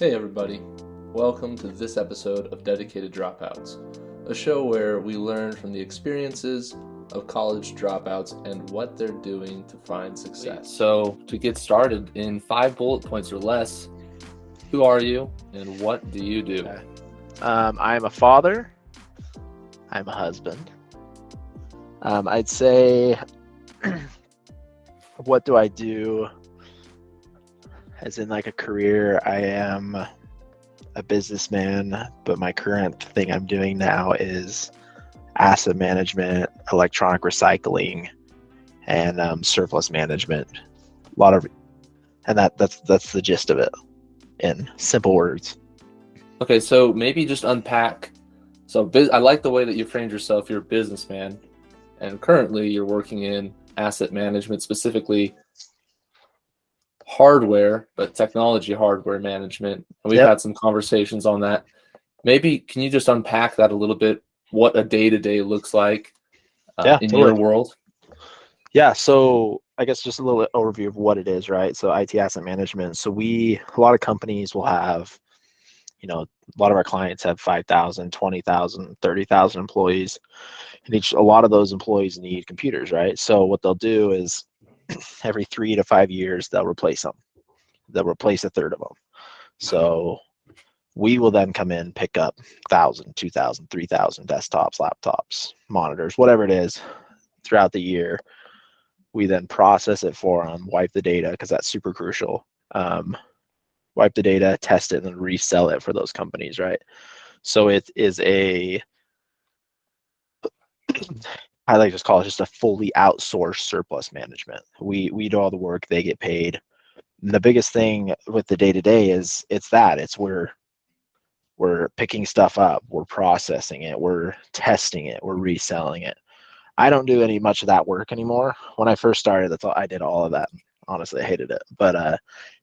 Hey everybody, welcome to this episode of Dedicated Dropouts, a show where we learn from the experiences of college dropouts and what they're doing to find success. So to get started in 5 bullet points or less, who are you and what do you do? Okay. I'm a father. I'm a husband. I'd say, what do I do? As in like a career, I am a businessman, but my current thing I'm doing now is asset management, electronic recycling, and surplus management. A lot of, and that's the gist of it in simple words. Okay, so maybe just unpack. So I like the way that you framed yourself. You're a businessman, and currently you're working in asset management, specifically hardware, but technology hardware management. And we've Yep. had some conversations on that. Maybe can you just unpack that a little bit? What a day-to-day looks like Yeah, in totally. your world? Yeah, so I guess just a little overview of what it is, right? So IT asset management. So a lot of companies will have, a lot of our clients have 5,000, 20,000, 30,000 employees, and a lot of those employees need computers, right? So what they'll do is every 3 to 5 years, they'll replace them. They'll replace a third of them. So we will then come in, pick up 1,000, 2,000, 3,000 desktops, laptops, monitors, whatever it is throughout the year. We then process it for them, wipe the data because that's super crucial. Wipe the data, test it, and then resell it for those companies, right? So it is I like to just call it just a fully outsourced surplus management. We do all the work, they get paid. And the biggest thing with the day to day is we're picking stuff up, we're processing it, we're testing it, we're reselling it. I don't do any much of that work anymore. When I first started, I did all of that. Honestly, I hated it. But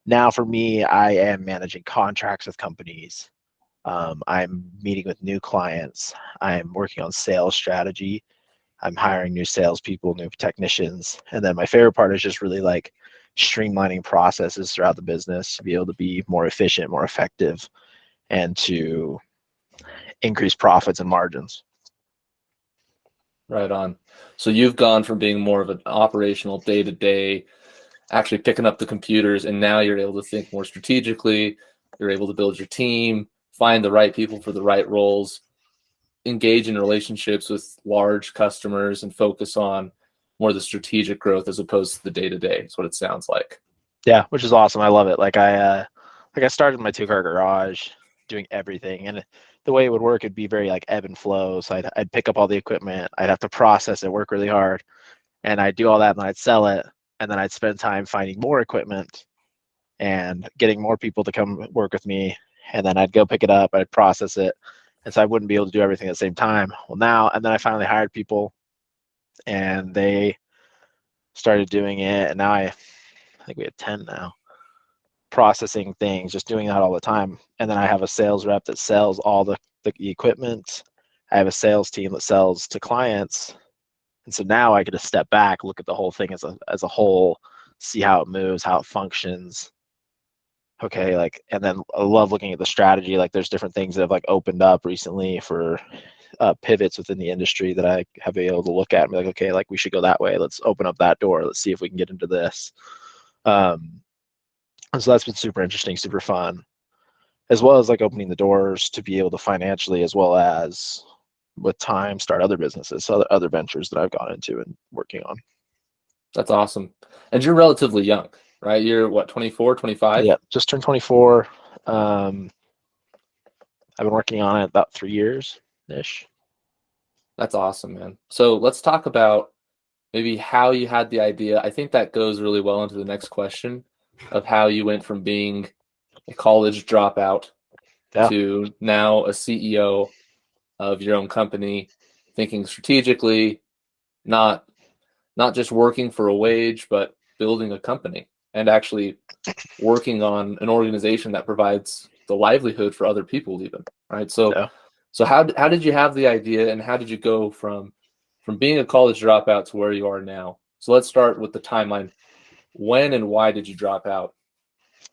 now for me, I am managing contracts with companies. I'm meeting with new clients. I'm working on sales strategy. I'm hiring new salespeople, new technicians. And then my favorite part is just really like streamlining processes throughout the business to be able to be more efficient, more effective, and to increase profits and margins. Right on. So you've gone from being more of an operational day-to-day, actually picking up the computers, and now you're able to think more strategically. You're able to build your team, find the right people for the right roles, engage in relationships with large customers, and focus on more the strategic growth as opposed to the day-to-day. Is what it sounds like. Yeah, which is awesome. I love it. Like I started my 2-car garage doing everything, and the way it would work, it'd be very like ebb and flow. So I'd pick up all the equipment, I'd have to process it, work really hard, and I'd do all that, and then I'd sell it, and then I'd spend time finding more equipment and getting more people to come work with me, and then I'd go pick it up, I'd process it, and so I wouldn't be able to do everything at the same time. Well, now, and then I finally hired people, and they started doing it, and now I think we have 10 now processing things, just doing that all the time. And then I have a sales rep that sells all the equipment. I have a sales team that sells to clients. And so now I get to step back, look at the whole thing as a whole, see how it moves, how it functions. Okay, like, and then I love looking at the strategy. Like, there's different things that have like opened up recently for pivots within the industry that I have been able to look at and be like, okay, like we should go that way. Let's open up that door. Let's see if we can get into this. And so that's been super interesting, super fun, as well as like opening the doors to be able to financially, as well as with time, start other businesses, so other ventures that I've gone into and working on. That's awesome. And you're relatively young, right? You're what, 24, 25? Yeah, just turned 24. I've been working on it about 3 years ish. That's awesome, man. So let's talk about maybe how you had the idea. I think that goes really well into the next question of how you went from being a college dropout Yeah. to now a CEO of your own company, thinking strategically, not just working for a wage, but building a company and actually working on an organization that provides the livelihood for other people even, right? So Yeah. so how did you have the idea and how did you go from being a college dropout to where you are now? So let's start with the timeline. When and why did you drop out?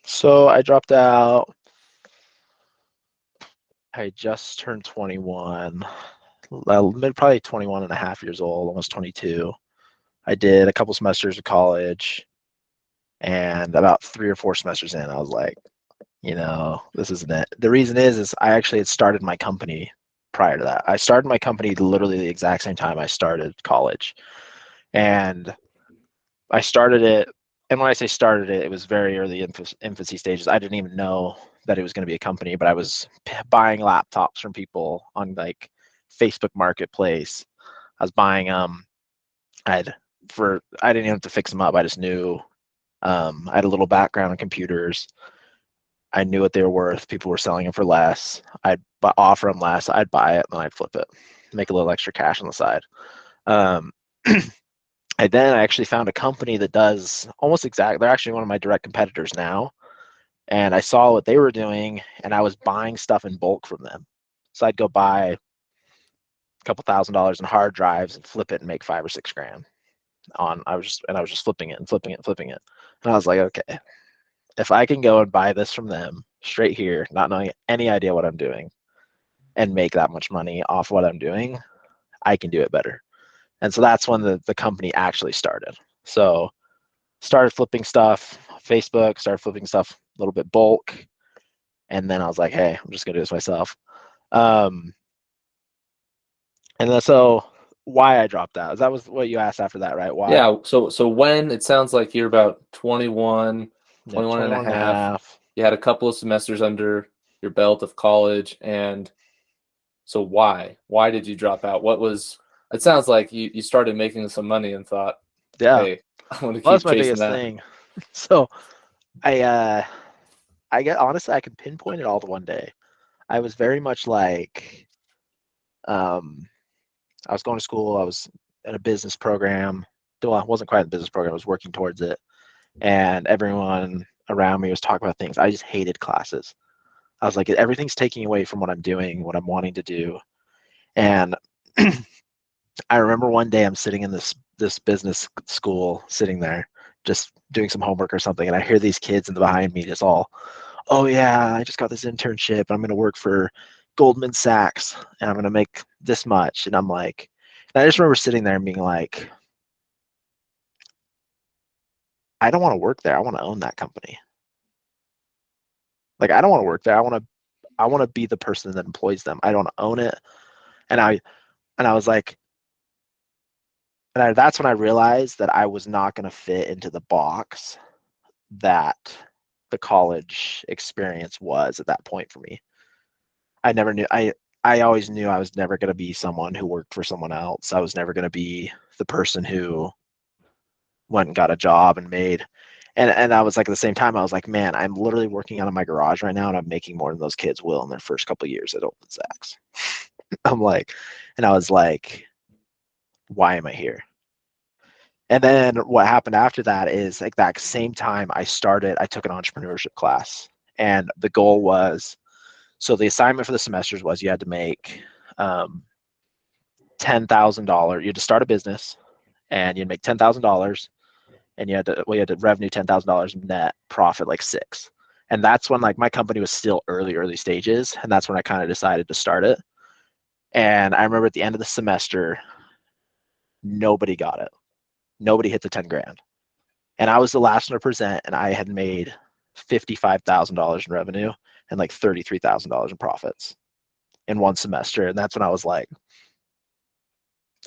So I dropped out I just turned 21, probably 21 and a half years old, almost 22. I did a couple semesters of college, and about 3 or 4 semesters in, I was like, this isn't it. The reason is I actually had started my company prior to that. I started my company literally the exact same time I started college. And I started it, and when I say started it, it was very early infancy stages. I didn't even know that it was going to be a company, but I was buying laptops from people on like Facebook Marketplace. I was buying I didn't even have to fix them up. I just knew I had a little background in computers. I knew what they were worth. People were selling them for less. I'd offer them less. I'd buy it and then I'd flip it, make a little extra cash on the side. Um, I actually found a company that does almost exactly. They're actually one of my direct competitors now, and I saw what they were doing, and I was buying stuff in bulk from them. So I'd go buy a couple $1,000s in hard drives and flip it and make 5 or 6 grand. I was just flipping it and flipping it and flipping it, and I was like, okay, if I can go and buy this from them straight here, not knowing any idea what I'm doing, and make that much money off what I'm doing, I can do it better. And so that's when the company actually started. So started flipping stuff, Facebook, started flipping stuff a little bit bulk. And then I was like, hey, I'm just gonna do this myself. Um, and then so why I dropped out. That was what you asked after that, right? Why? Yeah. So when it sounds like you're about 21, Yeah, 21 and a 21 and a half, half. you had a couple of semesters under your belt of college. And so why did you drop out? It sounds like you started making some money and thought, Yeah. hey, I want to Well, that's keep my chasing biggest that. thing. So I get honestly I can pinpoint it all to one day. I was very much like um I was going to school, I was in a business program. Well, I wasn't quite in the business program, I was working towards it. And everyone around me was talking about things. I just hated classes. I was like, everything's taking away from what I'm doing, what I'm wanting to do. And I remember one day I'm sitting in this business school, sitting there, just doing some homework or something, and I hear these kids in the behind me just all, "Oh yeah, I just got this internship. I'm gonna work for Goldman Sachs, and I'm gonna make this much." And I'm like, and I just remember sitting there and being like, I don't want to work there. I want to own that company. Like I don't want to work there. I want to be the person that employs them. I don't own it. And I was like, that's when I realized that I was not going to fit into the box that the college experience was at that point for me. I never knew I always knew I was never going to be someone who worked for someone else. I was never going to be the person who went and got a job and made and I was like at the same time I was like, man, I'm literally working out of my garage right now and I'm making more than those kids will in their first couple of years at Goldman Sachs. I'm like, and I was like, why am I here? And then what happened after that is like that same time I took an entrepreneurship class. And the goal was, so the assignment for the semesters was you had to make $10,000. You had to start a business and you'd make $10,000 and you had to revenue $10,000 net, profit like six. And that's when like my company was still early stages. And that's when I kind of decided to start it. And I remember at the end of the semester, nobody got it. Nobody hit the 10 grand. And I was the last one to present, and I had made $55,000 in revenue and like $33,000 in profits in one semester. And that's when I was like,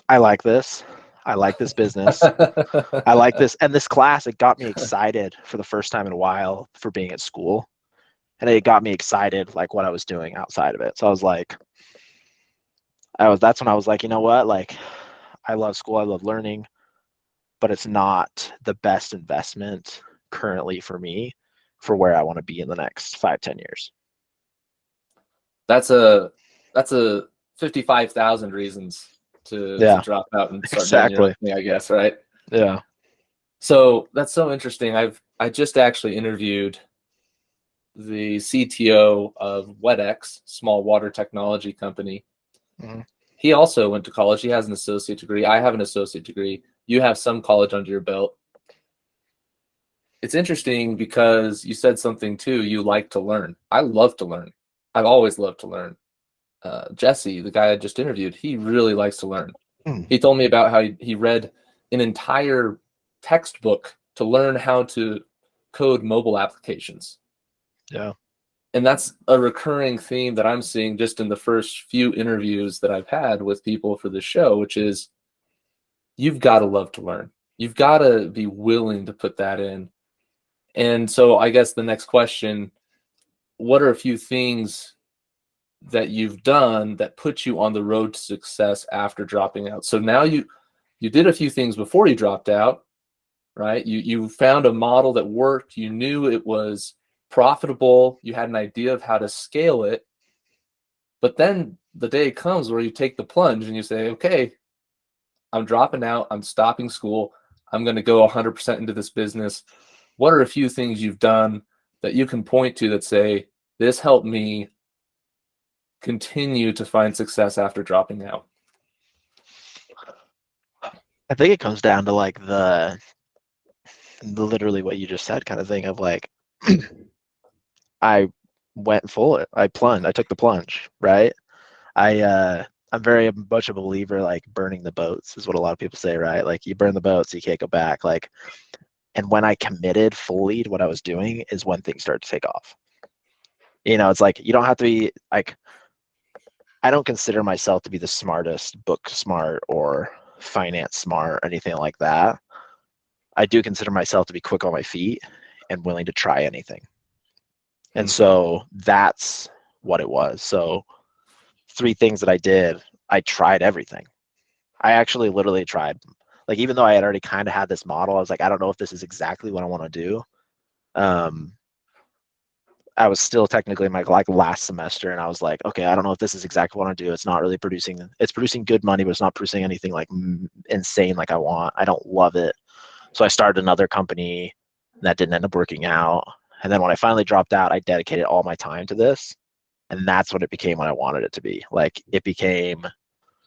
I like this. I like this business. I like this. And this class, it got me excited for the first time in a while for being at school. And it got me excited like what I was doing outside of it. So I was like, that's when I was like, you know what? Like, I love school. I love learning, but it's not the best investment currently for me for where I want to be in the next 5-10 years. That's a 55,000 reasons to Yeah, drop out and start doing your own exactly. thing, I guess, right? Yeah. So that's so interesting. I just actually interviewed the CTO of WetX, small water technology company. Mm-hmm. He also went to college. He has an associate degree. I have an associate degree. You have some college under your belt. It's interesting because you said something too. You like to learn. I love to learn. I've always loved to learn. Jesse, the guy I just interviewed, he really likes to learn. Mm. He told me about how he read an entire textbook to learn how to code mobile applications. Yeah. And that's a recurring theme that I'm seeing just in the first few interviews that I've had with people for the show, which is you've got to love to learn. You've got to be willing to put that in. And so I guess the next question, what are a few things that you've done that put you on the road to success after dropping out? So now you did a few things before you dropped out, right? You found a model that worked, you knew it was profitable, you had an idea of how to scale it. But then the day comes where you take the plunge and you say, okay, I'm dropping out, I'm stopping school, I'm going to go 100% into this business. What are a few things you've done that you can point to that say, this helped me continue to find success after dropping out? I think it comes down to like the literally what you just said kind of thing of like I went full it. I plunged. I took the plunge, right? I'm very much a believer like burning the boats is what a lot of people say, right? Like you burn the boats, you can't go back. Like, and when I committed fully to what I was doing is when things started to take off. You know, it's like you don't have to be like I don't consider myself to be the smartest, book smart or finance smart or anything like that. I do consider myself to be quick on my feet and willing to try anything. And so that's what it was. So 3 things that I did, I tried everything. I actually literally tried. Like even though I had already kind of had this model, I was like, I don't know if this is exactly what I want to do. Um, I was still technically in my like last semester, and I was like, okay, I don't know if this is exactly what I want to do. It's not really producing. It's producing good money, but it's not producing anything like insane like I want. I don't love it. So I started another company that didn't end up working out. And then when I finally dropped out, I dedicated all my time to this, and that's what it became when I wanted it to be. Like it became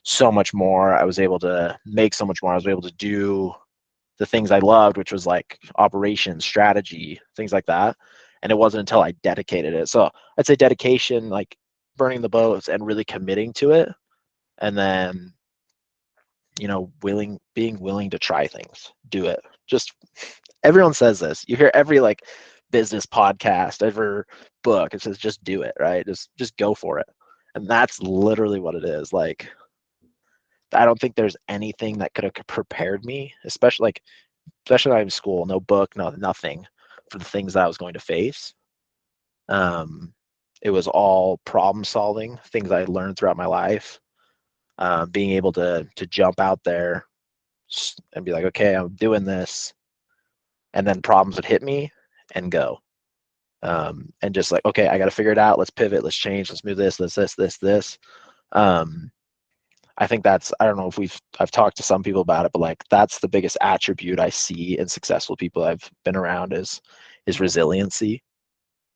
so much more. I was able to make so much more. I was able to do the things I loved, which was like operations, strategy, things like that. And it wasn't until I dedicated it. So I'd say dedication, like burning the boats and really committing to it. And then, you know, being willing to try things, do it. Just everyone says this. You hear every like business podcast, every book, it says just do it, right? Just go for it. And that's literally what it is. Like I don't think there's anything that could have prepared me, especially when I'm in school, no book, no nothing for the things that I was going to face. Um, it was all problem solving, things I learned throughout my life. Being able to jump out there and be like, okay, I'm doing this, and then problems would hit me and go. And just like, okay, I got to figure it out. Let's pivot. Let's change. Let's move this. Let's this. Um, I think that's I don't know if I've talked to some people about it, but like that's the biggest attribute I see in successful people I've been around is resiliency.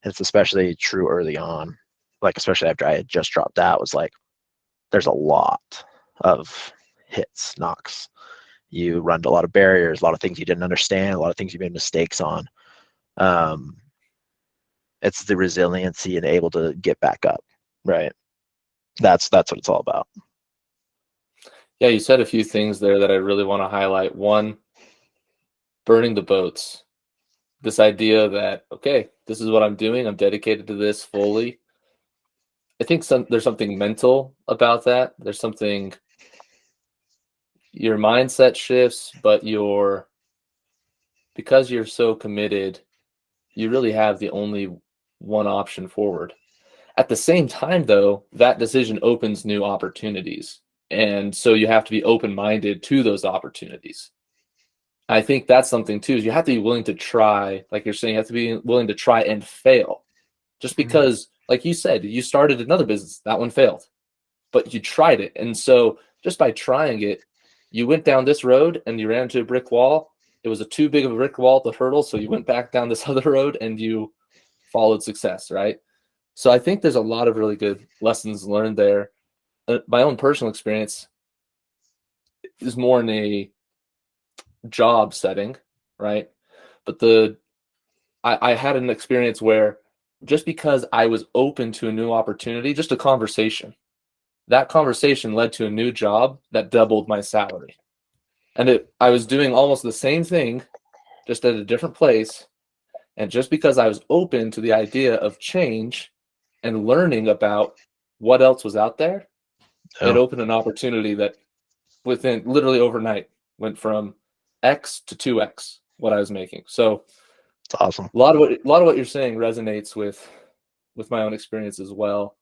And it's especially true early on. Like especially after I had just dropped out, was like there's a lot of hits, knocks. You run into a lot of barriers, a lot of things you didn't understand, a lot of things you made mistakes on. Um, it's the resiliency and able to get back up, right? That's what it's all about. Yeah, you said a few things there that I really want to highlight. One, burning the boats. This idea that, okay, this is what I'm doing. I'm dedicated to this fully. I think there's something mental about that. There's something, your mindset shifts, but because you're so committed, you really have the only one option forward. At the same time, though, that decision opens new opportunities. And so you have to be open-minded to those opportunities. I think that's something too, is you have to be willing to try, like you're saying, you have to be willing to try and fail. Just because, like you said, you started another business, that one failed, but you tried it. And so just by trying it, you went down this road and you ran into a brick wall. It was a too big of a brick wall to hurdle, so you went back down this other road and you followed success, right? So I think there's a lot of really good lessons learned there. My own personal experience is more in a job setting, right? But I had an experience where just because I was open to a new opportunity, just a conversation, that conversation led to a new job that doubled my salary. And I was doing almost the same thing, just at a different place. And just because I was open to the idea of change and learning about what else was out there, it Oh, opened an opportunity that within literally overnight went from X to 2X what I was making. So it's awesome. a lot of what you're saying resonates with my own experience as well.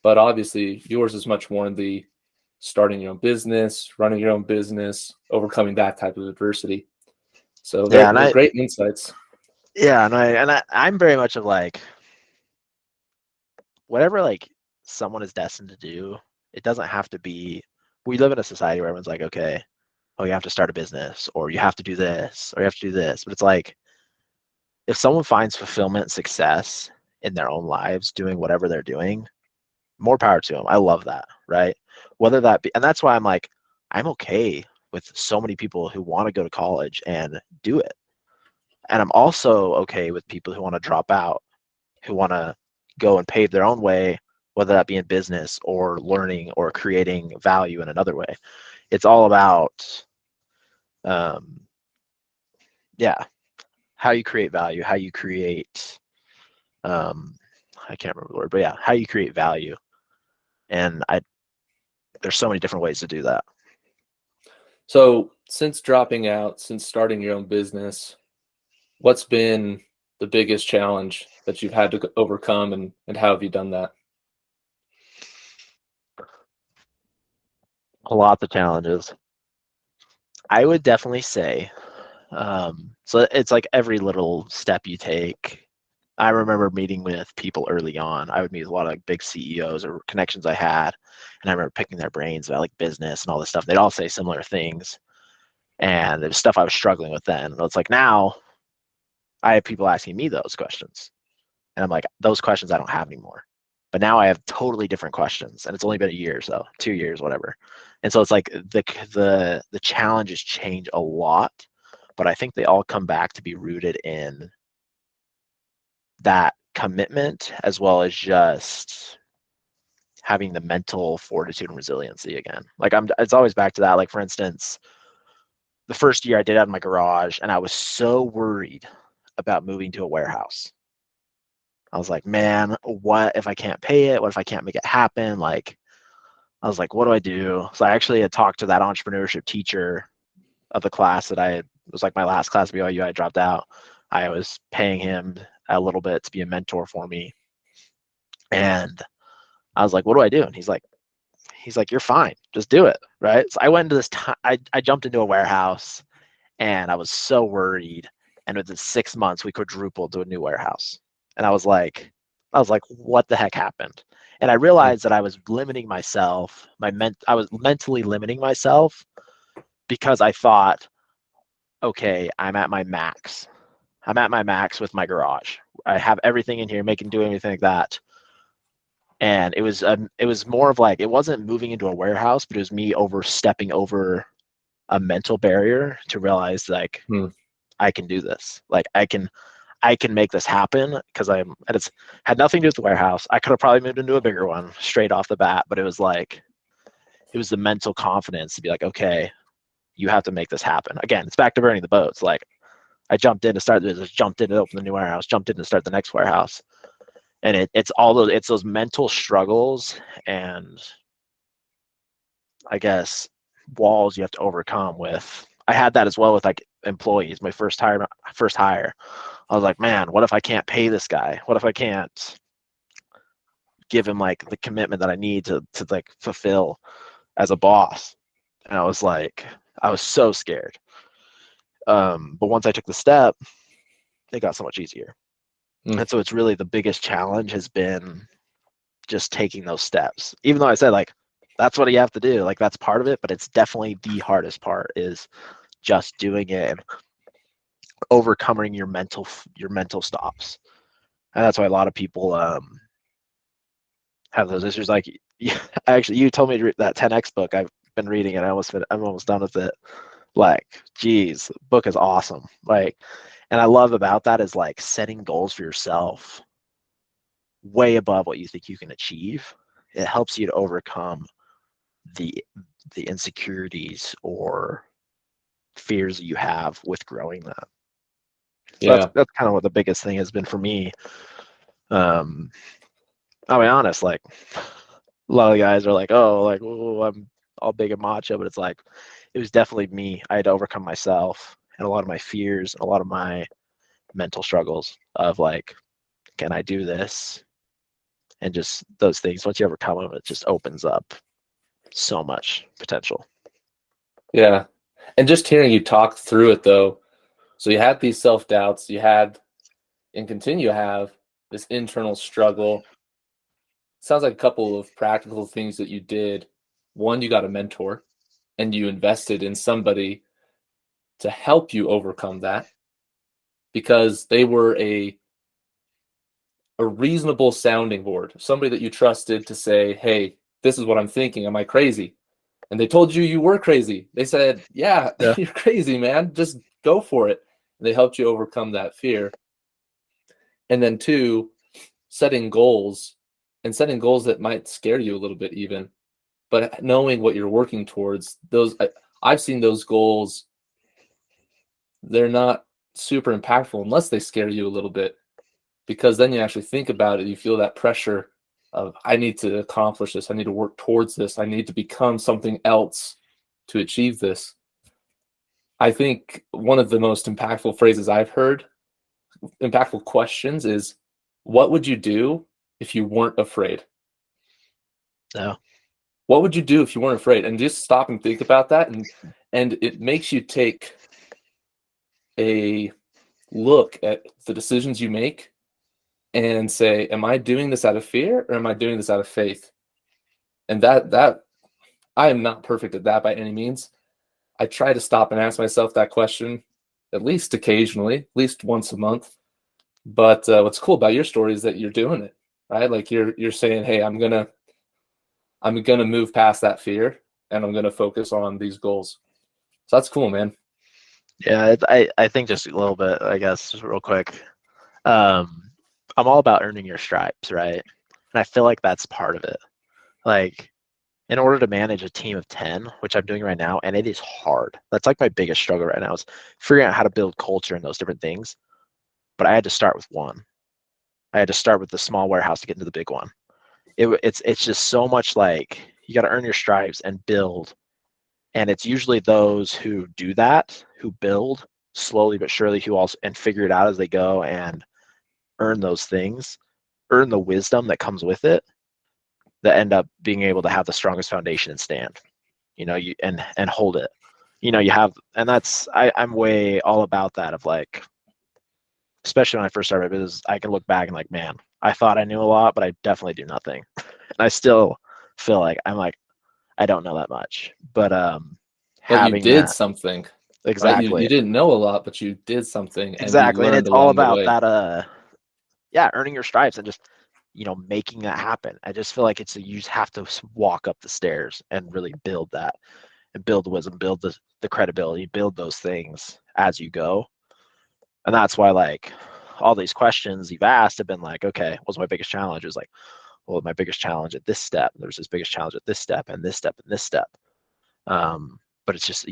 But obviously yours is much more in the starting your own business, running your own business, overcoming that type of adversity. So Yeah, and they're great insights. I'm very much of like whatever like someone is destined to do, it doesn't have to be. We live in a society where everyone's like, okay, oh, you have to start a business, or you have to do this, or you have to do this. But it's like if someone finds fulfillment and success in their own lives doing whatever they're doing, more power to them. I love that, right? Whether that be, and that's why I'm like, I'm okay with so many people who want to go to college and do it. And I'm also okay with people who want to drop out, who want to go and pave their own way, whether that be in business or learning or creating value in another way. It's all about, um, yeah, how you create value, how you create, um, I can't remember the word, but yeah, how you create value. And there's so many different ways to do that. So since dropping out, since starting your own business, what's been the biggest challenge that you've had to overcome, and how have you done that? Lots of challenges. I would definitely say, so it's like every little step you take. I remember meeting with people early on. I would meet with a lot of like big CEOs or connections I had, and I remember picking their brains about like business and all this stuff. They'd all say similar things, and it was stuff I was struggling with then. And it's like now I have people asking me those questions, and I'm like, those questions I don't have anymore. But now I have totally different questions, and it's only been a year, so 2 years, whatever. And so it's like the challenges change a lot, but I think they all come back to be rooted in that commitment as well as just having the mental fortitude and resiliency again. Like it's always back to that. Like for instance, the first year I did it out in my garage, and I was so worried about moving to a warehouse. I was like, man, what if I can't pay it? What if I can't make it happen? Like, I was like, what do I do? So I actually had talked to that entrepreneurship teacher of the class that it was like my last class at BYU. I dropped out. I was paying him a little bit to be a mentor for me. And I was like, what do I do? And he's like, you're fine. Just do it. Right. So I went into this time, I jumped into a warehouse and I was so worried. And within 6 months, we quadrupled to a new warehouse. And I was like, what the heck happened? And I Mm. realized that I was limiting myself. I was mentally limiting myself because I thought, okay, I'm at my max. I'm at my max with my garage. I have everything in here, do anything like that. And it was more of like it wasn't moving into a warehouse, but it was me overstepping over a mental barrier to realize like Hmm. I can do this. Like I can make this happen because and it's had nothing to do with the warehouse. I could have probably moved into a bigger one straight off the bat, but it was like it was the mental confidence to be like, okay, you have to make this happen. Again, it's back to burning the boats. Like I jumped in to start the business, jumped in to open the new warehouse, jumped in to start the next warehouse. And it's those mental struggles and I guess walls you have to overcome with. I had that as well with like employees. My first hire. I was like, man, what if I can't pay this guy? What if I can't give him like the commitment that I need to like fulfill as a boss? And I was so scared. But once I took the step, it got so much easier. Mm. And so it's really the biggest challenge has been just taking those steps. Even though I said like that's what you have to do, like that's part of it, but it's definitely the hardest part is just doing it and overcoming your mental stops. And that's why a lot of people have those issues. Like, actually, you told me to read that 10x book. I've been reading it. I'm almost done with it. Like, geez, the book is awesome. Like, and I love about that is like setting goals for yourself way above what you think you can achieve. It helps you to overcome the insecurities or fears that you have with growing that. So Yeah. that's kind of what the biggest thing has been for me. I'll be honest, like a lot of guys are like, oh, like, oh, I'm all big and macho, but it's like it was definitely me. I had to overcome myself and a lot of my fears and a lot of my mental struggles of like, can I do this? And just those things. Once you overcome them, it just opens up so much potential. Yeah. And just hearing you talk through it though, so you had these self-doubts, you had and continue to have this internal struggle. Sounds like a couple of practical things that you did. One, you got a mentor and you invested in somebody to help you overcome that because they were a reasonable sounding board, somebody that you trusted to say, hey, this is what I'm thinking. Am I crazy? And they told you you were crazy. They said, yeah, Yeah. you're crazy, man. Just go for it. And they helped you overcome that fear. And then two, setting goals and setting goals that might scare you a little bit even, but knowing what you're working towards. I've seen those goals, they're not super impactful unless they scare you a little bit, because then you actually think about it, you feel that pressure of I need to accomplish this, I need to work towards this, I need to become something else to achieve this. I think one of the most impactful phrases I've heard, impactful questions, is what would you do if you weren't afraid? No. What would you do if you weren't afraid? And just stop and think about that, and it makes you take a look at the decisions you make and say, am I doing this out of fear or am I doing this out of faith? And that I am not perfect at that by any means. I try to stop and ask myself that question at least occasionally, at least once a month. But what's cool about your story is that you're doing it, right? Like you're saying, hey, I'm gonna move past that fear and I'm gonna focus on these goals. So that's cool, man. Yeah, I think just a little bit, I guess, just real quick. Um, I'm all about earning your stripes, right? And I feel like that's part of it. Like, in order to manage a team of 10, which I'm doing right now, and it is hard. That's like my biggest struggle right now is figuring out how to build culture and those different things. But I had to start with one. I had to start with the small warehouse to get into the big one. It's just so much like you got to earn your stripes and build. And it's usually those who do that, who build slowly but surely, who also and figure it out as they go and earn those things, earn the wisdom that comes with it, that end up being able to have the strongest foundation and stand. You and hold it. You have, and that's I'm way all about that of like, especially when I first started my business, I can look back and like, man, I thought I knew a lot, but I definitely do nothing. And I still feel like I'm like, I don't know that much. But But you having did that, something, right? You exactly. didn't know a lot, but you did something and you Exactly. And learned it's all along the about way. that yeah, earning your stripes and just, making that happen. I just feel like you just have to walk up the stairs and really build that and build the wisdom, build the credibility, build those things as you go. And that's why like all these questions you've asked have been like, okay, what's my biggest challenge? Is like, well, my biggest challenge at this step, there's this biggest challenge at this step and this step and this step. But it's just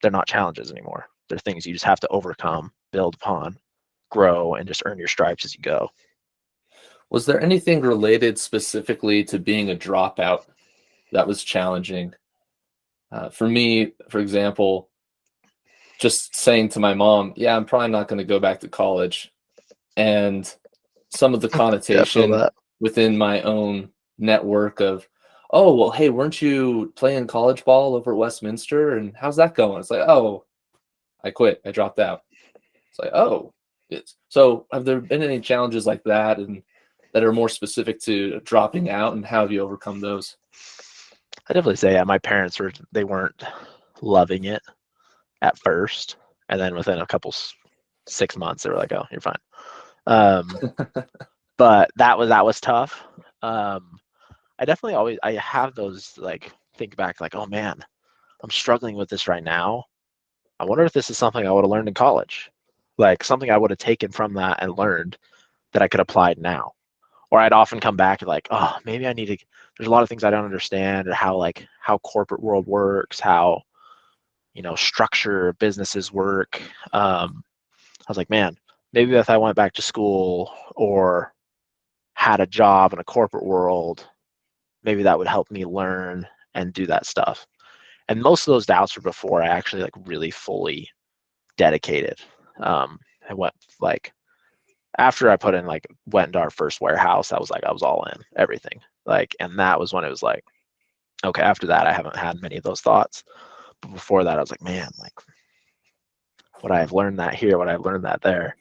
they're not challenges anymore. They're things you just have to overcome, build upon, grow, and just earn your stripes as you go. Was there anything related specifically to being a dropout that was challenging? For me, for example, just saying to my mom, yeah, I'm probably not going to go back to college. And some of the Yeah, I feel connotation that. within my own network of, oh, well, hey, weren't you playing college ball over at Westminster? And how's that going? It's like, oh, I quit. I dropped out. It's like, oh, so have there been any challenges like that and that are more specific to dropping out, and how have you overcome those? I definitely say, yeah, my parents they weren't loving it at first, and then within a couple 6 months, they were like, "Oh, you're fine." Um, but that was tough. Um, I definitely always I have those like think back like, oh man, I'm struggling with this right now. I wonder if this is something I would have learned in college, like something I would have taken from that and learned that I could apply now. or I'd often come back and like, oh, maybe I need to. There's a lot of things I don't understand, or how corporate world works, how structure businesses work. I was like, man, maybe if I went back to school or had a job in a corporate world, maybe that would help me learn and do that stuff. And most of those doubts were before I actually like really fully dedicated. I went like after I put in like went into our first warehouse, I was all in everything. Like, and that was when it was like, okay, after that I haven't had many of those thoughts. But before that I was like, man, like would I have learned that here? Would I have learned that there?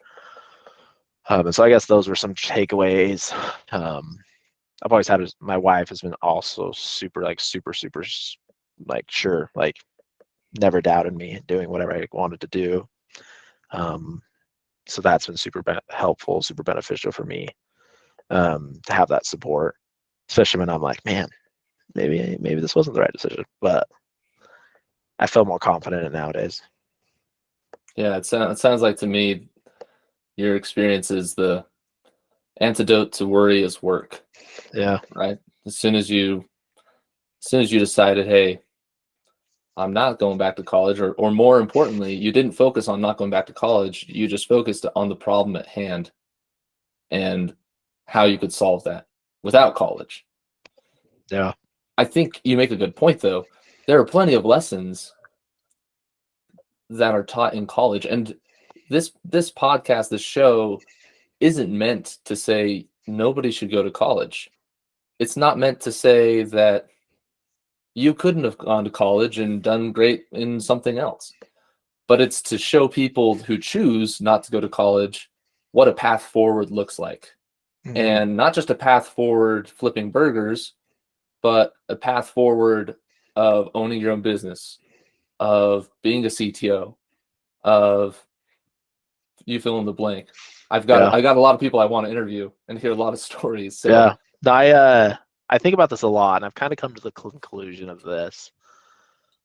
And so I guess those were some takeaways. I've always had my wife has been also super like sure, like never doubted me doing whatever I wanted to do. So that's been super helpful, super beneficial for me to have that support, especially when I'm like, man, maybe this wasn't the right decision, but I feel more confident in it nowadays. Yeah, it sounds like to me your experience is the antidote to worry is work, Yeah, right? As soon as you decided, hey, I'm not going back to college, or more importantly, you didn't focus on not going back to college. You just focused on the problem at hand and how you could solve that without college. yeah, I think you make a good point, though. There are plenty of lessons that are taught in college, and this podcast, this show, isn't meant to say nobody should go to college. It's not meant to say that you couldn't have gone to college and done great in something else. But it's to show people who choose not to go to college what a path forward looks like. mm-hmm. And not just a path forward flipping burgers, but a path forward of owning your own business, of being a CTO, of you fill in the blank. I got a lot of people I want to interview and hear a lot of stories. So yeah. I think about this a lot, and I've kind of come to the conclusion of this.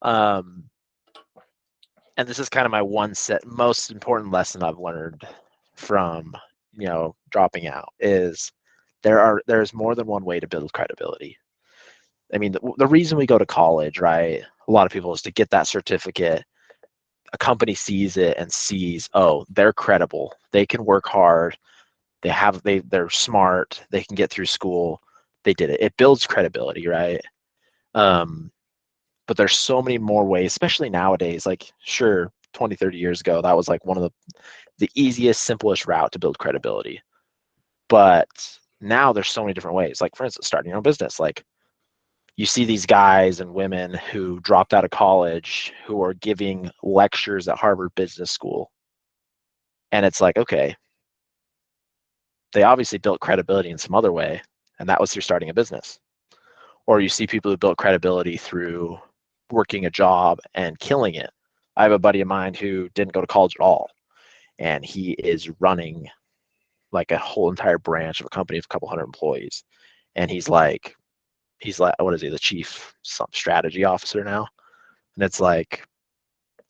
And this is kind of my most important lesson I've learned from dropping out is there's more than one way to build credibility. I mean, the reason we go to college, right? A lot of people is to get that certificate. A company sees it and sees, oh, they're credible. They can work hard. They're smart. They can get through school. They did it. It builds credibility, right? But there's so many more ways, especially nowadays. Like, sure, 20, 30 years ago, that was like one of the easiest, simplest route to build credibility. But now there's so many different ways. Like, for instance, starting your own business. Like, you see these guys and women who dropped out of college who are giving lectures at Harvard Business School. And it's like, okay, they obviously built credibility in some other way, and that was through starting a business. Or you see people who built credibility through working a job and killing it. I have a buddy of mine who didn't go to college at all, and he is running like a whole entire branch of a company of a couple hundred employees. And he's like, what is he, the chief strategy officer now? And it's like,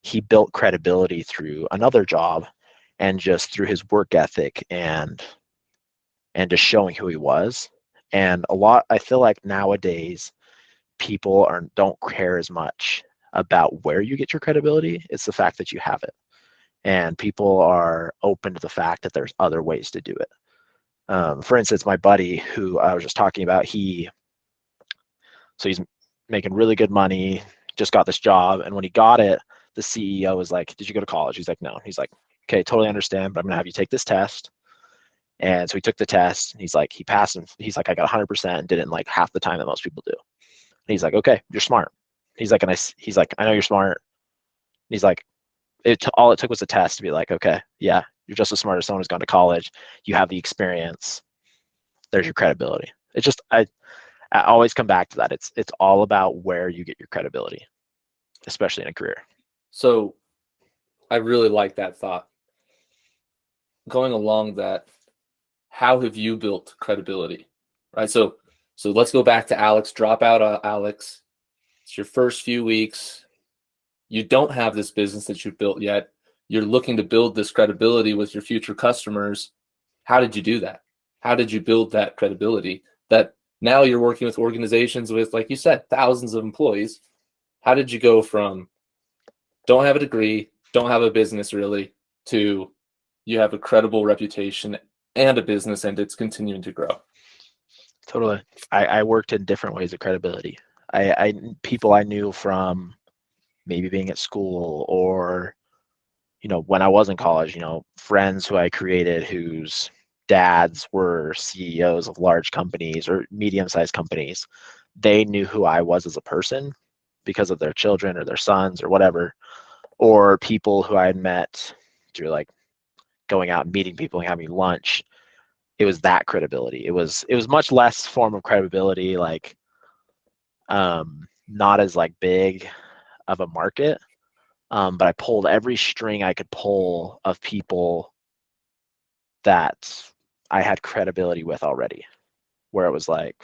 he built credibility through another job and just through his work ethic and just showing who he was. And I feel like nowadays people don't care as much about where you get your credibility. It's the fact that you have it. And people are open to the fact that there's other ways to do it. For instance, my buddy who I was just talking about, he's making really good money, just got this job. And when he got it, the CEO was like, did you go to college? He's like, no. He's like, okay, totally understand, but I'm gonna have you take this test. And so he took the test, and he's like, he passed, and he's like, I got 100% and did it in like half the time that most people do. And he's like, okay, you're smart. He's like, he's like, I know you're smart. He's like, all it took was a test to be like, okay, yeah, you're just as smart as someone who's gone to college. You have the experience. There's your credibility. It's just, I always come back to that. It's all about where you get your credibility, especially in a career. So I really like that thought. Going along that, how have you built credibility? Right. So let's go back to Alex. Dropout, Alex. It's your first few weeks. You don't have this business that you've built yet. You're looking to build this credibility with your future customers. How did you do that? How did you build that credibility that now you're working with organizations with, like you said, thousands of employees? How did you go from don't have a degree, don't have a business really, to you have a credible reputation and a business and it's continuing to grow? Totally. I worked in different ways of credibility. I people I knew from maybe being at school, or when I was in college, friends who I created whose dads were CEOs of large companies or medium-sized companies. They knew who I was as a person because of their children or their sons or whatever, or people who I had met through like going out and meeting people and having lunch. It was that credibility. It was much less form of credibility, like not as like big of a market. But I pulled every string I could pull of people that I had credibility with already, where it was like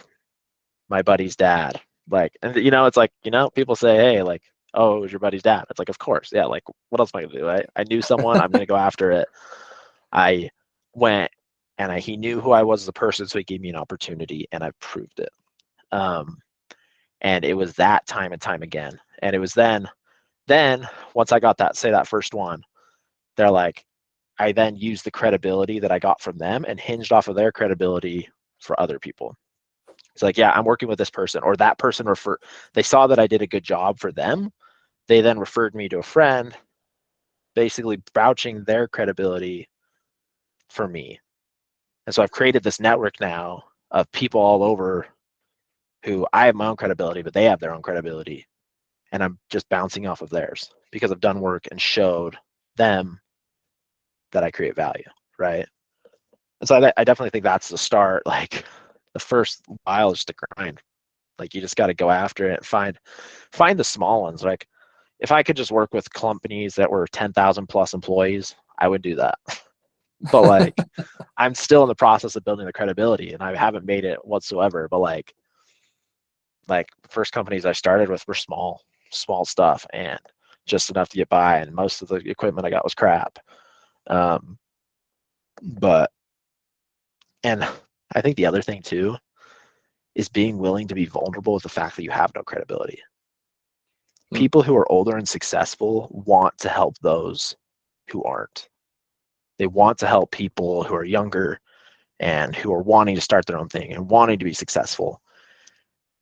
my buddy's dad. Like, and it's like, people say, hey, like, oh, it was your buddy's dad. It's like, of course. Yeah. Like, what else am I going to do? I knew someone, I'm going to go after it. I went and he knew who I was as a person. So he gave me an opportunity and I proved it. And it was that time and time again. And it was then once I got that first one, they're like, I then used the credibility that I got from them and hinged off of their credibility for other people. It's like, yeah, I'm working with this person, or that person they saw that I did a good job for them. They then referred me to a friend, basically vouching their credibility for me. And so I've created this network now of people all over who I have my own credibility, but they have their own credibility. And I'm just bouncing off of theirs because I've done work and showed them that I create value, right? And so I definitely think that's the start. Like the first while is just the grind. Like you just got to go after it and find the small ones. Like if I could just work with companies that were 10,000 plus employees, I would do that. But like I'm still in the process of building the credibility and I haven't made it whatsoever. But like first companies I started with were small stuff and just enough to get by. And most of the equipment I got was crap. And I think the other thing too is being willing to be vulnerable with the fact that you have no credibility. People who are older and successful want to help those who aren't. They want to help people who are younger and who are wanting to start their own thing and wanting to be successful.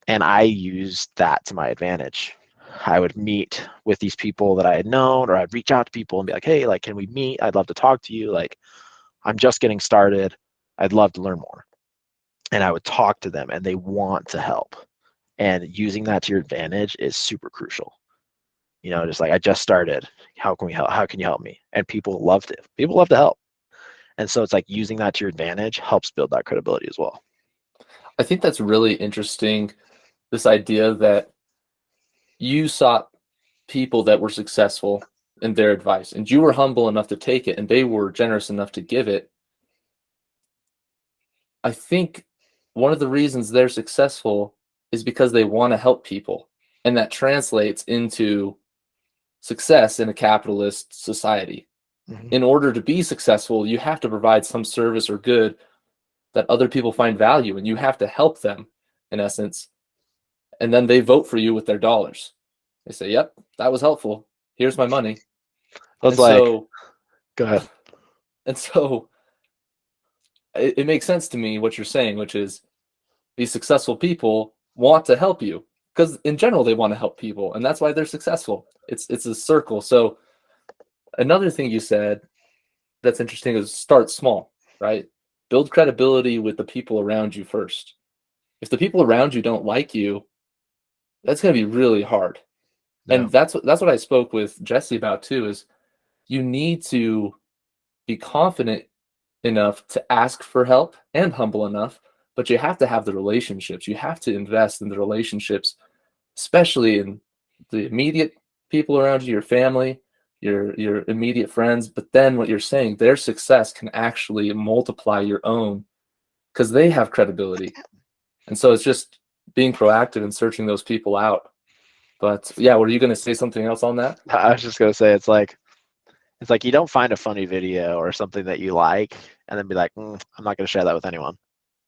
And I used that to my advantage. I would meet with these people that I had known, or I'd reach out to people and be like, hey, like, can we meet? I'd love to talk to you. Like, I'm just getting started. I'd love to learn more. And I would talk to them and they want to help. And using that to your advantage is super crucial. Just like, I just started. How can we help? How can you help me? And people love to help. And so it's like using that to your advantage helps build that credibility as well. I think that's really interesting. This idea that you sought people that were successful in their advice and you were humble enough to take it and they were generous enough to give it. I think one of the reasons they're successful is because they want to help people. And that translates into success in a capitalist society. Mm-hmm. In order to be successful, you have to provide some service or good that other people find value in. You have to help them, in essence. And then they vote for you with their dollars. They say, yep, that was helpful. Here's my money. Go ahead. And so it makes sense to me what you're saying, which is these successful people want to help you because in general, they want to help people. And that's why they're successful. It's a circle. So another thing you said that's interesting is start small, right? Build credibility with the people around you first. If the people around you don't like you, that's going to be really hard. Yeah. And that's what I spoke with Jesse about too, is you need to be confident enough to ask for help and humble enough, but you have to have the relationships. You have to invest in the relationships, especially in the immediate people around you, your family, your immediate friends. But then what you're saying, their success can actually multiply your own because they have credibility. And so it's just being proactive and searching those people out. But yeah, were you going to say something else on that? I was just going to say, it's like you don't find a funny video or something that you like and then be like, I'm not going to share that with anyone.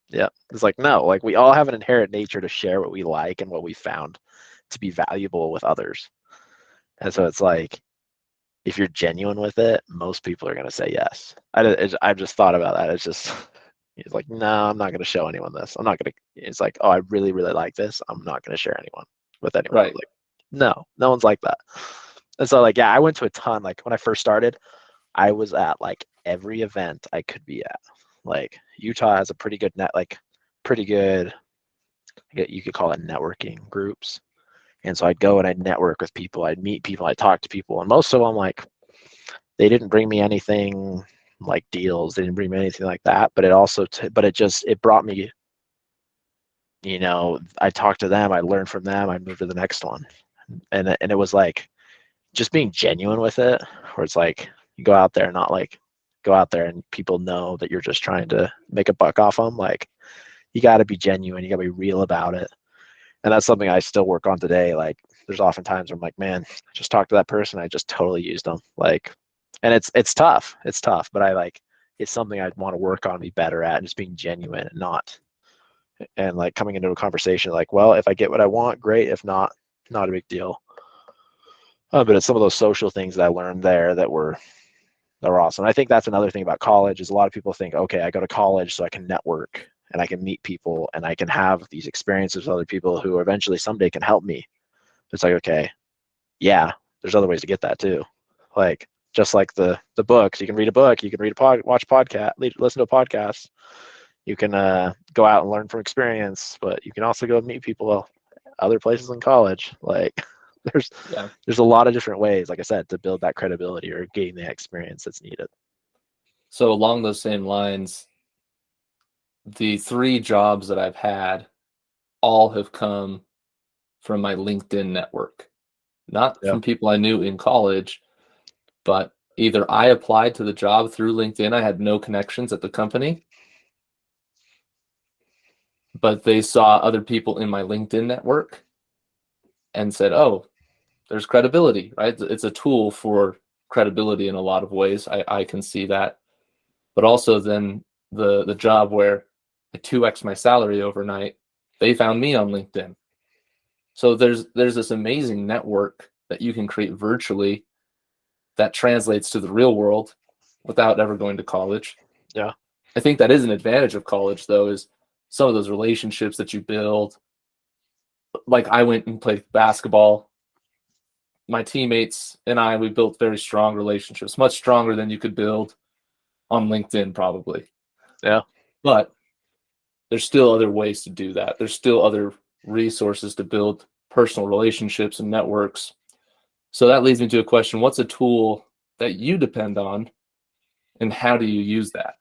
Yeah. It's like, no, like we all have an inherent nature to share what we like and what we found to be valuable with others. And so it's like, if you're genuine with it, most people are going to say yes. I've just thought about that. It's just, it's like, no, I'm not going to show anyone this. I'm not going to, it's like, oh, I really, really like this. I'm not going to share anyone with anyone. Right. Like, no one's like that. And so like, yeah, I went to a ton. Like when I first started, I was at like every event I could be at. Like Utah has a pretty good pretty good, you could call it networking groups. And so I'd go and I'd network with people, I'd meet people, I'd talk to people, and most of them, like, they didn't bring me anything like deals, they didn't bring me anything like that, but it also, but it brought me, I talked to them, I learned from them, I moved to the next one, and it was like just being genuine with it, where it's like you go out there and not like go out there and people know that you're just trying to make a buck off them. Like you got to be genuine, you got to be real about it. And that's something I still work on today. Like there's often times where I'm like, man, I just talked to that person, I just totally used them. Like, and it's tough. It's tough, but it's something I'd want to work on, be better at, and just being genuine and not, and like coming into a conversation like, well, if I get what I want, great. If not, not a big deal. But it's some of those social things that I learned there that were awesome. I think that's another thing about college is a lot of people think, okay, I go to college so I can network and I can meet people and I can have these experiences with other people who eventually someday can help me. It's like, okay, yeah, there's other ways to get that too. Like just like the books, you can read a book, you can watch a podcast, listen to a podcast. You can go out and learn from experience, but you can also go meet people other places in college. Like there's a lot of different ways, like I said, to build that credibility or gain the experience that's needed. So along those same lines, the 3 jobs that I've had all have come from my LinkedIn network, not Yeah. from people I knew in college, but either I applied to the job through LinkedIn. I had no connections at the company, but they saw other people in my LinkedIn network and said, oh, there's credibility, right? It's a tool for credibility in a lot of ways. I can see that. But also then the job where I 2x my salary overnight, they found me on LinkedIn. So there's this amazing network that you can create virtually that translates to the real world without ever going to college. Yeah. I think that is an advantage of college, though, is some of those relationships that you build. Like I went and played basketball. My teammates and we built very strong relationships, much stronger than you could build on LinkedIn, probably. Yeah. But there's still other ways to do that. There's still other resources to build personal relationships and networks. So that leads me to a question. What's a tool that you depend on, and how do you use that?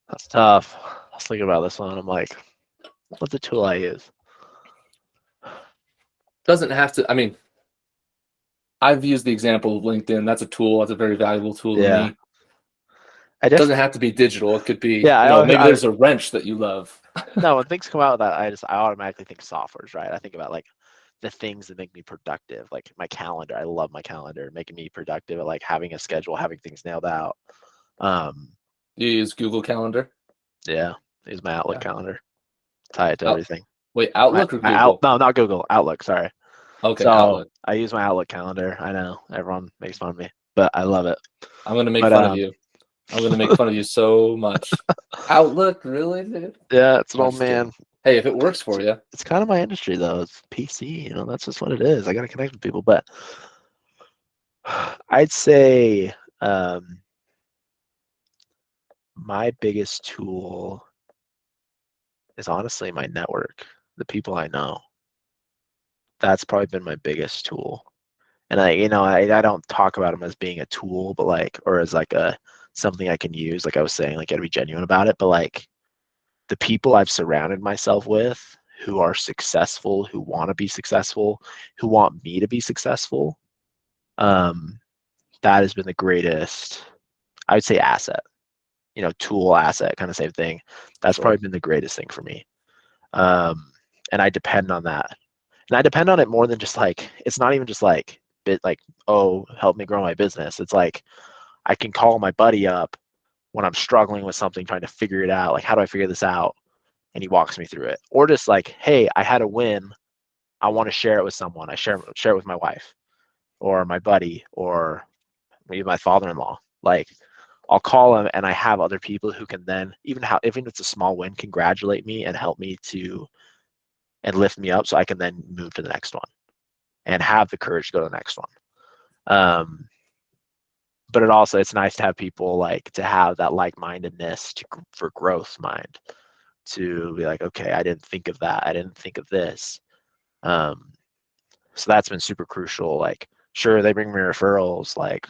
That's tough. I was thinking about this one. I'm like, what's the tool I use? Doesn't have to, I mean, I've used the example of LinkedIn. That's a tool. That's a very valuable tool to Yeah. me. It doesn't have to be digital. It could be, Yeah, maybe there's a wrench that you love. no, when things come out that I automatically think softwares, right? I think about like the things that make me productive, like my calendar. I love my calendar, making me productive at like having a schedule, having things nailed out. You use Google Calendar? Yeah, use my Outlook Yeah. calendar, tie it to everything. Wait, Outlook or Google? No, not Google, Outlook. Sorry. Okay, So Outlook. I use my Outlook calendar. I know everyone makes fun of me, but I love it. I'm going to make But fun of you. I'm going to make fun of you so much. Outlook, really, dude? yeah, it's an I'm old just kidding. man. Hey, if it works for you. It's kind of my industry though. It's PC, that's just what it is. I got to connect with people, but I'd say my biggest tool is honestly my network, the people I know. That's probably been my biggest tool. And I don't talk about them as being a tool, but like, or as like something I can use. Like I was saying, like, gotta be genuine about it. But like the people I've surrounded myself with who are successful, who want to be successful, who want me to be successful, that has been the greatest, I would say, asset. Tool, asset, kind of same thing. That's probably been the greatest thing for me. And I depend on that. And I depend on it more than just like, it's not even just like oh, help me grow my business. It's like I can call my buddy up when I'm struggling with something, trying to figure it out, like how do I figure this out? And he walks me through it. Or just like, hey, I had a win. I want to share it with someone. I share it with my wife or my buddy or maybe my father-in-law. Like I'll call him and I have other people who can then even if it's a small win, congratulate me and help me to and lift me up so I can then move to the next one and have the courage to go to the next one. But it's nice to have people like to have that like-mindedness for growth mind to be like, okay, I didn't think of that. I didn't think of this. So that's been super crucial. Like, sure, they bring me referrals, like,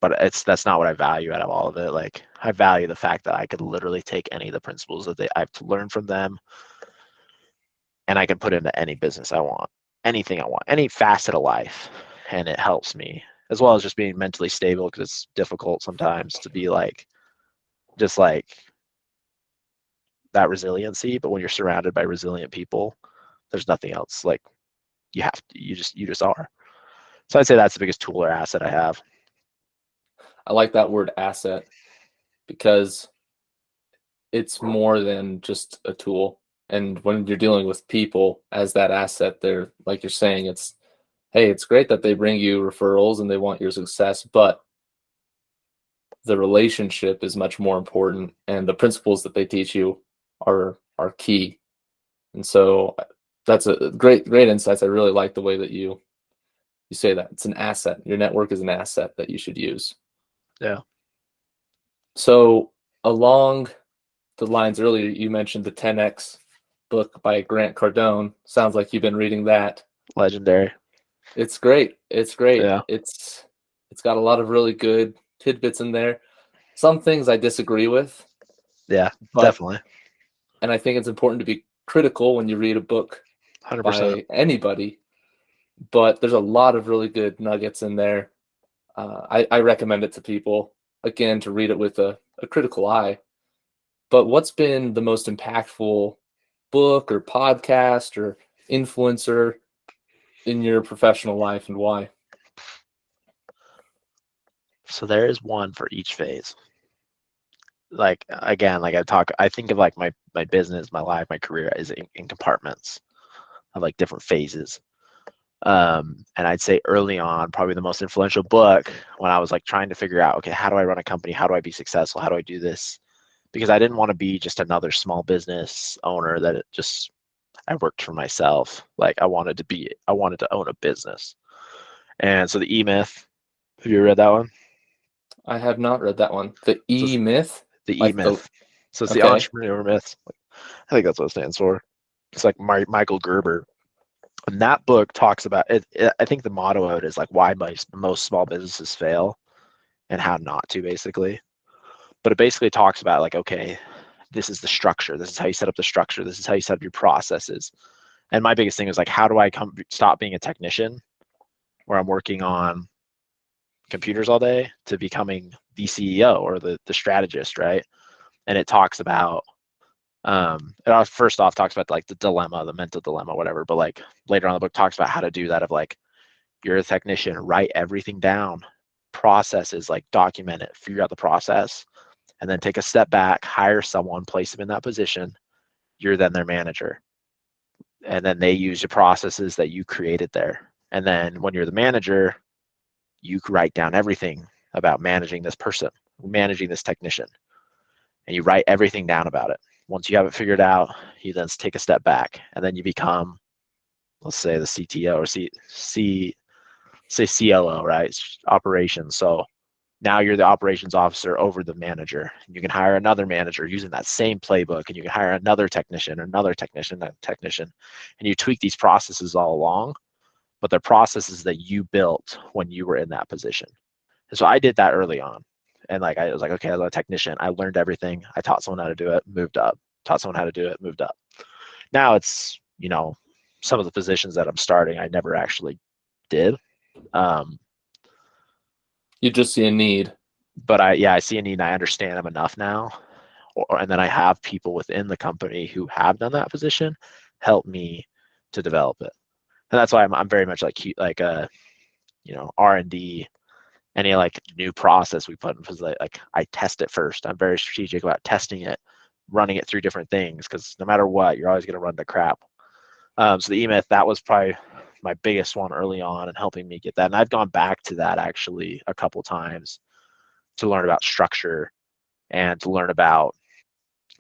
but that's not what I value out of all of it. Like, I value the fact that I could literally take any of the principles that I've learned from them, and I can put into any business I want, anything I want, any facet of life, and it helps me as well as just being mentally stable because it's difficult sometimes to be like, just like that resiliency. But when you're surrounded by resilient people, there's nothing else. Like you just are. So I'd say that's the biggest tool or asset I have. I like that word asset because it's more than just a tool. And when you're dealing with people as that asset, they're like you're saying, hey, it's great that they bring you referrals and they want your success, but the relationship is much more important, and the principles that they teach you are key. And so that's a great insights. I really like the way that you say that. It's an asset. Your network is an asset that you should use. Yeah. So along the lines earlier, you mentioned the 10X book by Grant Cardone. Sounds like you've been reading that. Legendary. It's great. It's great. Yeah. It's got a lot of really good tidbits in there. Some things I disagree with. Yeah, but, definitely. And I think it's important to be critical when you read a book 100%. by anybody. But there's a lot of really good nuggets in there. I recommend it to people, again, to read it with a critical eye. But what's been the most impactful book or podcast or influencer in your professional life, and why? So there is one for each phase. Like again, like I think of like my business, my life, my career is in compartments of like different phases. And I'd say early on, probably the most influential book when I was like trying to figure out, okay, how do I run a company? How do I be successful? How do I do this? Because I didn't want to be just another small business owner I worked for myself. Like I wanted to own a business. And so the E-Myth, have you read that one? I have not read that one. The So E-Myth? the Like E-Myth. So it's the okay. entrepreneur myth. I think that's what it stands for. It's like Michael Gerber. And that book talks about it. I think the motto of it is like why most small businesses fail and how not to, basically. But it basically talks about like, okay, this is the structure. This is how you set up the structure. This is how you set up your processes. And my biggest thing is like, how do I stop being a technician where I'm working on computers all day to becoming the CEO or the strategist, right? And it talks about it first off talks about like the dilemma, the mental dilemma, whatever. But like later on in the book talks about how to do that of like you're a technician, write everything down, processes, like document it, figure out the process, and then take a step back, hire someone, place them in that position. You're then their manager. And then they use the processes that you created there. And then when you're the manager, you write down everything about managing this person, managing this technician, and you write everything down about it. Once you have it figured out, you then take a step back, and then you become, let's say, the CTO or say CLO, right? Operations. So now you're the operations officer over the manager. You can hire another manager using that same playbook, and you can hire another technician, and you tweak these processes all along, but they're processes that you built when you were in that position. And so I did that early on. And like I was like, okay, I'm a technician. I learned everything. I taught someone how to do it, moved up. Taught someone how to do it, moved up. Now it's, some of the positions that I'm starting, I never actually did. You just see a need. But I see a need and I understand them enough now. And then I have people within the company who have done that position help me to develop it. And that's why I'm very much like R&D any like new process we put in, because like I test it first. I'm very strategic about testing it, running it through different things, because no matter what, you're always going to run into crap. So the E-Myth, that was probably my biggest one early on and helping me get that. And I've gone back to that actually a couple times to learn about structure and to learn about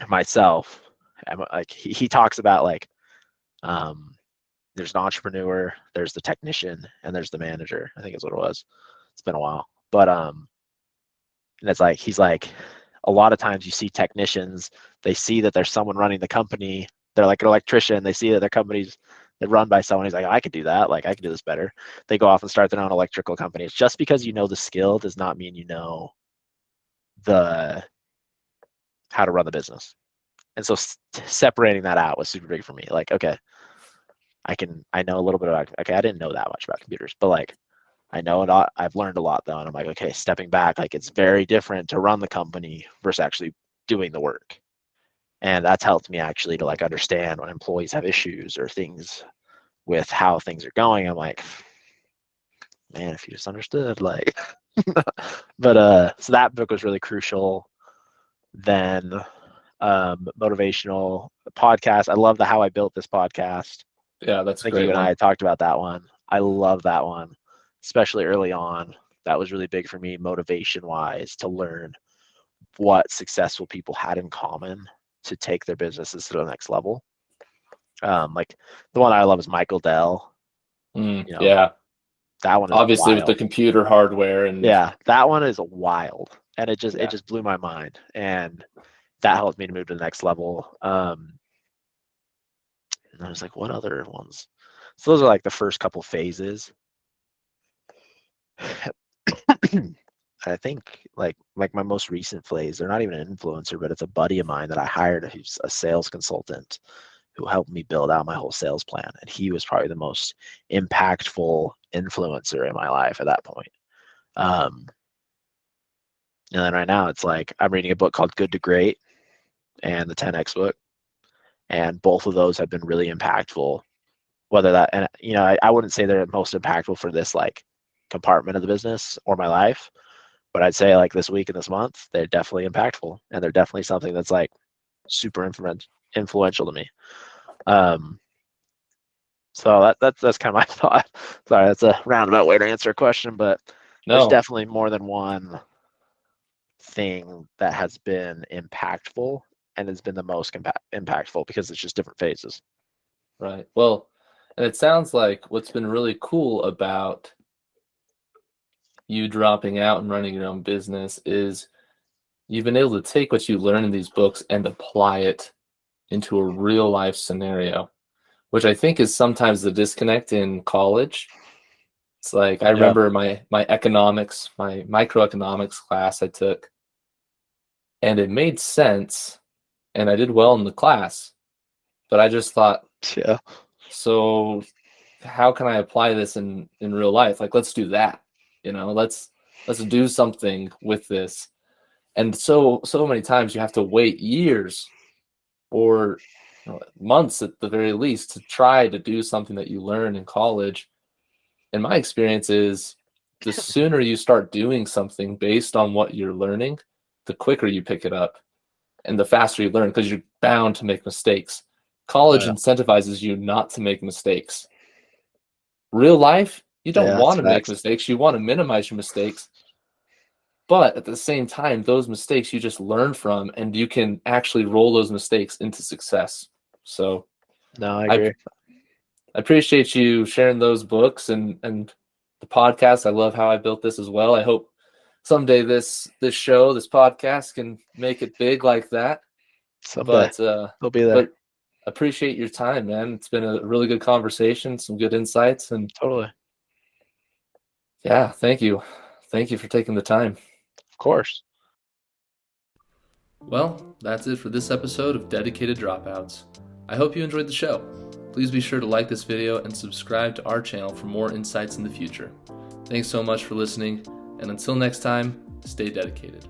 myself. Like he talks about like there's an entrepreneur, there's the technician, and there's the manager. I think is what it was. It's been a while, but and it's like he's like a lot of times you see technicians, they see that there's someone running the company. They're like an electrician. They see that their company's they're run by someone. He's like, I could do that. Like I could do this better. They go off and start their own electrical companies. Just because you know the skill does not mean you know the how to run the business. And so separating that out was super big for me. Like, okay, I know a little bit about, okay, I didn't know that much about computers, but like, I know it. I've learned a lot though. And I'm like, okay, stepping back, like it's very different to run the company versus actually doing the work. And that's helped me actually to like understand when employees have issues or things with how things are going. I'm like, man, if you just understood, like, but so that book was really crucial. Then motivational podcast. I love the How I Built This podcast. Yeah, that's I a think you great and I one. had talked about that one. I love that one, especially early on. That was really big for me, motivation wise, to learn what successful people had in common to take their businesses to the next level. Like the one I love is Michael Dell. You know, Yeah, that one is obviously with the wild. computer hardware and Yeah, that one is wild, and it yeah, just blew my mind, and that helped me to move to the next level. And I was like, what other ones? So those are like the first couple phases. I think like my most recent phase, they're not even an influencer, but it's a buddy of mine that I hired who's a sales consultant who helped me build out my whole sales plan. And he was probably the most impactful influencer in my life at that point. Um, and then right now it's like I'm reading a book called Good to Great and the 10X book. And both of those have been really impactful. Whether that, and you know, I wouldn't say they're most impactful for this like compartment of the business or my life, but I'd say like this week and this month, they're definitely impactful, and they're definitely something that's like super influential to me. Um, so that's kind of my thought. Sorry, that's a roundabout way to answer a question, but there's no, definitely more than one thing that has been impactful and has been the most impactful because it's just different phases. right. Well, and it sounds like what's been really cool about you dropping out and running your own business is you've been able to take what you learn in these books and apply it into a real life scenario, which I think is sometimes the disconnect in college. It's like I Yeah. remember my economics, my microeconomics class I took, and it made sense and I did well in the class, but I just thought, Yeah. so how can I apply this in real life? Like let's do that. Let's do something with this. And so many times you have to wait years or months at the very least to try to do something that you learn in college. And my experience is the sooner you start doing something based on what you're learning, the quicker you pick it up and the faster you learn because you're bound to make mistakes. College Yeah. incentivizes you not to make mistakes. Real life, you don't Yeah. That's want to make facts. mistakes. You want to minimize your mistakes. But at the same time, those mistakes you just learn from and you can actually roll those mistakes into success. So No, I I agree. I appreciate you sharing those books and the podcast. I love how I built this as well. I hope someday this show, this podcast can make it big like that. Someday But they'll be there. but appreciate your time, man. It's been a really good conversation, some good insights, and Totally. yeah, thank you. Thank you for taking the time. Of course. Well, that's it for this episode of Dedicated Dropouts. I hope you enjoyed the show. Please be sure to like this video and subscribe to our channel for more insights in the future. Thanks so much for listening, and until next time, stay dedicated.